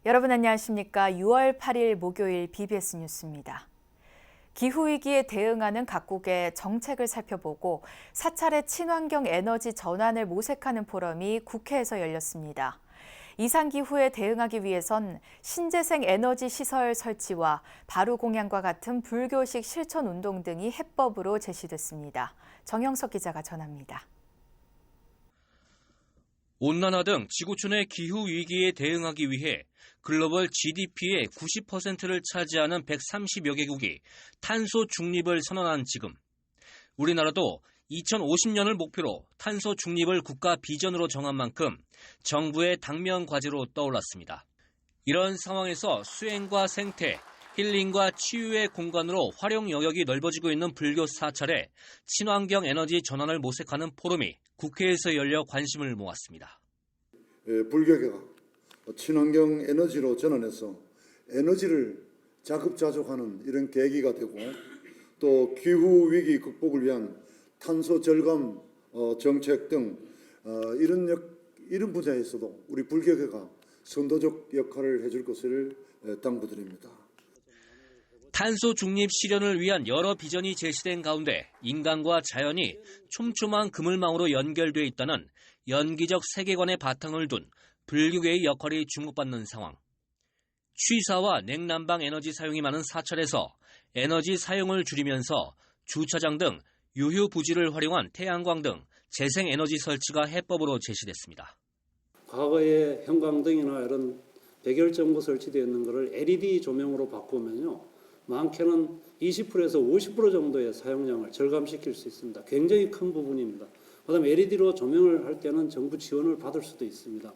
여러분 안녕하십니까? 6월 8일 목요일 BBS 뉴스입니다. 기후위기에 대응하는 각국의 정책을 살펴보고 사찰의 친환경 에너지 전환을 모색하는 포럼이 국회에서 열렸습니다. 이상기후에 대응하기 위해선 신재생 에너지 시설 설치와 바로 공양과 같은 불교식 실천 운동 등이 해법으로 제시됐습니다. 정영석 기자가 전합니다. 온난화 등 지구촌의 기후위기에 대응하기 위해 글로벌 GDP의 90%를 차지하는 130여 개국이 탄소 중립을 선언한 지금, 우리나라도 2050년을 목표로 탄소 중립을 국가 비전으로 정한 만큼 정부의 당면 과제로 떠올랐습니다. 이런 상황에서 수행과 생태, 힐링과 치유의 공간으로 활용 영역이 넓어지고 있는 불교 사찰에 친환경 에너지 전환을 모색하는 포럼이 국회에서 열려 관심을 모았습니다. 불교계가 친환경 에너지로 전환해서 에너지를 자급자족하는 이런 계기가 되고, 또 기후위기 극복을 위한 탄소 절감 정책 등 이런 분야에서도 우리 불교계가 선도적 역할을 해줄 것을 당부드립니다. 탄소 중립 실현을 위한 여러 비전이 제시된 가운데 인간과 자연이 촘촘한 그물망으로 연결돼 있다는 연기적 세계관의 바탕을 둔 불교계의 역할이 주목받는 상황. 취사와 냉난방 에너지 사용이 많은 사찰에서 에너지 사용을 줄이면서 주차장 등 유휴부지를 활용한 태양광 등 재생에너지 설치가 해법으로 제시됐습니다. 과거에 형광등이나 이런 백열전구 설치되어 있는 것을 LED 조명으로 바꾸면요, 많게는 20%에서 50% 정도의 사용량을 절감시킬 수 있습니다. 굉장히 큰 부분입니다. 그다음에 LED로 조명을 할 때는 정부 지원을 받을 수도 있습니다.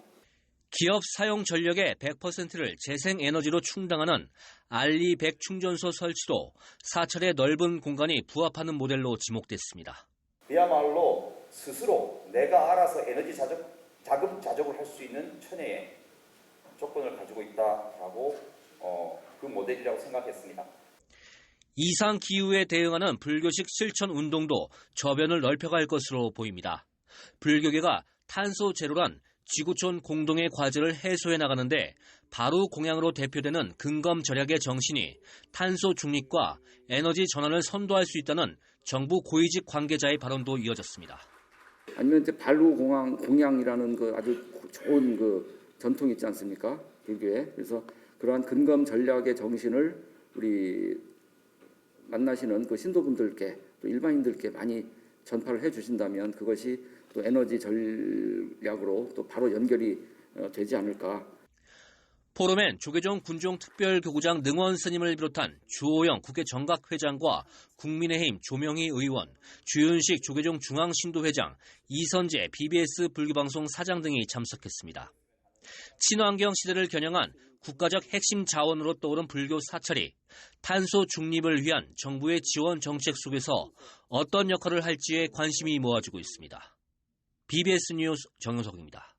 기업 사용 전력의 100%를 재생에너지로 충당하는 알리100 충전소 설치도 사찰의 넓은 공간이 부합하는 모델로 지목됐습니다. 그야말로 스스로 내가 알아서 에너지 자급자족을 할 수 있는 천혜의 조건을 가지고 있다라고 그 모델이라고 생각했습니다. 이상 기후에 대응하는 불교식 실천 운동도 저변을 넓혀갈 것으로 보입니다. 불교계가 탄소 제로란 지구촌 공동의 과제를 해소해 나가는데 바로 공양으로 대표되는 근검 절약의 정신이 탄소 중립과 에너지 전환을 선도할 수 있다는 정부 고위직 관계자의 발언도 이어졌습니다. 아니면 이제 바로 공양이라는 그 아주 좋은 그 전통이 있지 않습니까? 불교에. 그래서 그러한 근검 전략의 정신을 우리 만나시는 그 신도분들께 또 일반인들께 많이 전파를 해 주신다면 그것이 또 에너지 전략으로 또 바로 연결이 되지 않을까. 포럼엔 조계종 군종특별교구장 능원 스님을 비롯한 주호영 국회 정각회장과 국민의힘 조명희 의원, 주윤식 조계종 중앙신도회장, 이선재 BBS 불교방송 사장 등이 참석했습니다. 친환경 시대를 겨냥한 국가적 핵심 자원으로 떠오른 불교 사찰이 탄소 중립을 위한 정부의 지원 정책 속에서 어떤 역할을 할지에 관심이 모아지고 있습니다. BBS 뉴스 정영석입니다.